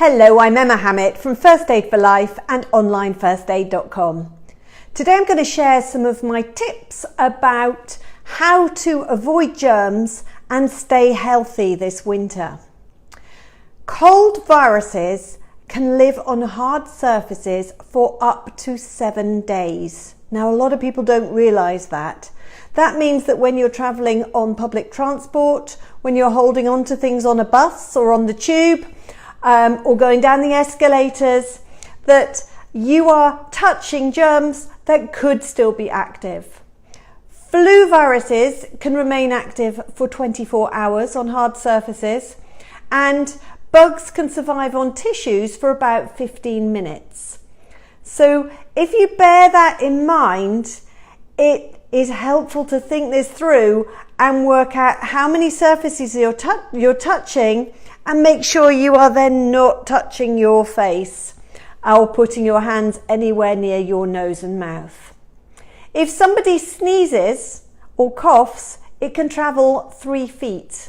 Hello, I'm Emma Hammett from First Aid for Life and onlinefirstaid.com. Today I'm going to share some of my tips about how to avoid germs and stay healthy this winter. Cold viruses can live on hard surfaces for up to 7 days. Now, a lot of people don't realise that. That means that when you're travelling on public transport, when you're holding on to things on a bus or on the tube, or going down the escalators, that you are touching germs that could still be active. Flu viruses can remain active for 24 hours on hard surfaces, and bugs can survive on tissues for about 15 minutes. So if you bear that in mind, it is helpful to think this through and work out how many surfaces you're touching, and make sure you are then not touching your face or putting your hands anywhere near your nose and mouth. If somebody sneezes or coughs, it can travel 3 feet.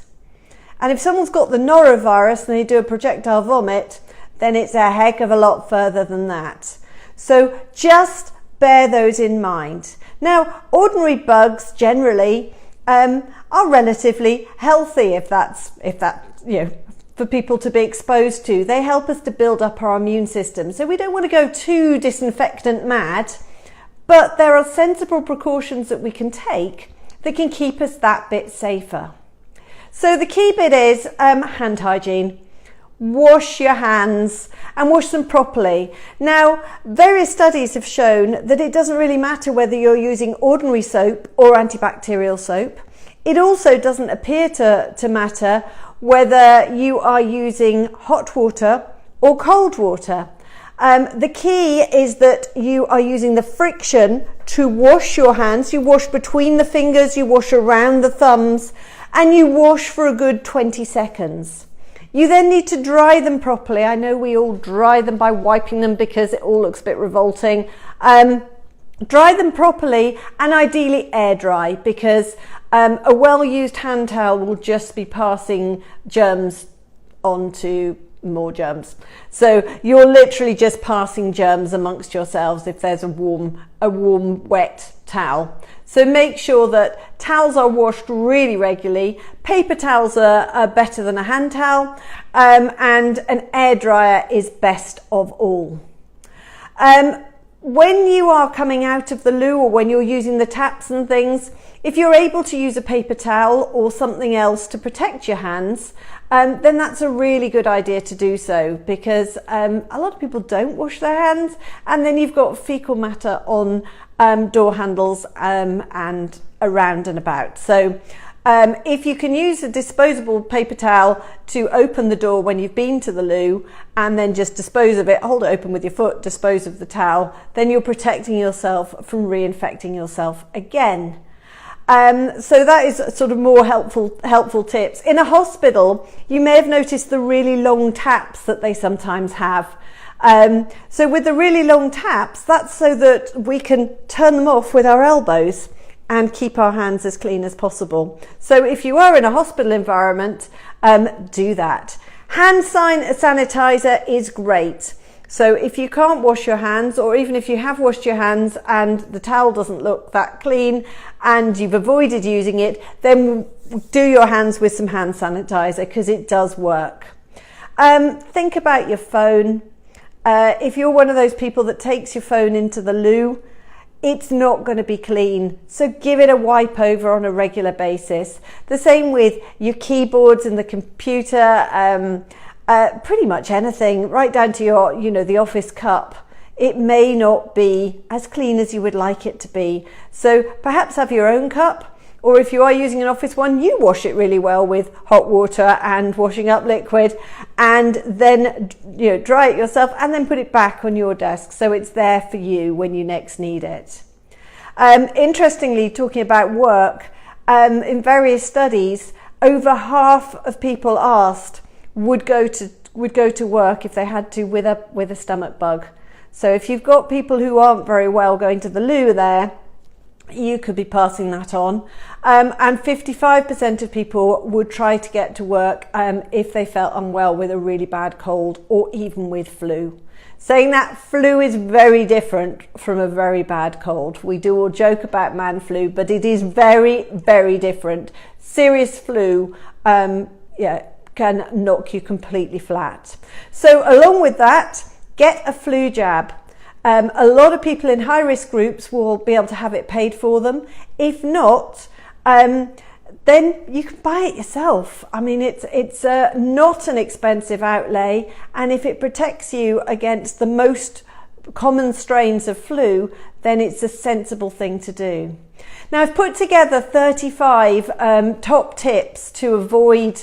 And if someone's got the norovirus and they do a projectile vomit, then it's a heck of a lot further than that. So just bear those in mind. Now, ordinary bugs generally are relatively healthy if that for people to be exposed to. They help us to build up our immune system. So we don't want to go too disinfectant mad, but there are sensible precautions that we can take that can keep us that bit safer. So the key bit is hand hygiene. Wash your hands and wash them properly. Now, various studies have shown that it doesn't really matter whether you're using ordinary soap or antibacterial soap. It also doesn't appear to matter whether you are using hot water or cold water. The key is that you are using the friction to wash your hands. You wash between the fingers, you wash around the thumbs, and you wash for a good 20 seconds. You then need to dry them properly. I know we all dry them by wiping them because it all looks a bit revolting. Dry them properly and ideally air dry, because a well-used hand towel will just be passing germs on to more germs. So you're literally just passing germs amongst yourselves if there's a warm, wet towel. So make sure that towels are washed really regularly. Paper towels are better than a hand towel, and an air dryer is best of all. When you are coming out of the loo or when you're using the taps and things, if you're able to use a paper towel or something else to protect your hands, then that's a really good idea to do so, because a lot of people don't wash their hands, and then you've got fecal matter on door handles and around and about. So if you can use a disposable paper towel to open the door when you've been to the loo and then just dispose of it, hold it open with your foot, dispose of the towel, then you're protecting yourself from reinfecting yourself again. So that is sort of more helpful tips. In a hospital, you may have noticed the really long taps that they sometimes have. So with the really long taps, that's so that we can turn them off with our elbows and keep our hands as clean as possible. So if you are in a hospital environment, do that. Hand sanitizer is great. So if you can't wash your hands, or even if you have washed your hands and the towel doesn't look that clean and you've avoided using it, then do your hands with some hand sanitizer, because it does work. Think about your phone. If you're one of those people that takes your phone into the loo, it's not going to be clean. So give it a wipe over on a regular basis. The same with your keyboards and the computer, pretty much anything, right down to your, the office cup. It may not be as clean as you would like it to be. So perhaps have your own cup, or if you are using an office one, you wash it really well with hot water and washing up liquid, and then dry it yourself and then put it back on your desk so it's there for you when you next need it. Interestingly, talking about work, in various studies, over half of people asked would go to work if they had to with a stomach bug. So if you've got people who aren't very well going to the loo there, you could be passing that on. And 55% of people would try to get to work if they felt unwell with a really bad cold or even with flu. Saying that flu is very different from a very bad cold. We do all joke about man flu, but it is very, very different. Serious flu, can knock you completely flat. So along with that, get a flu jab. A lot of people in high risk groups will be able to have it paid for them. If not, then you can buy it yourself. I mean, it's not an expensive outlay, and if it protects you against the most common strains of flu, then it's a sensible thing to do. Now, I've put together 35 top tips to avoid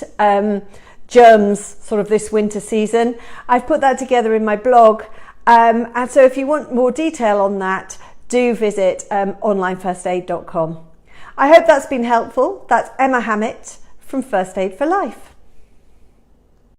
germs sort of this winter season. I've put that together in my blog, and so if you want more detail on that, do visit onlinefirstaid.com. I hope that's been helpful. That's Emma Hammett from First Aid for Life.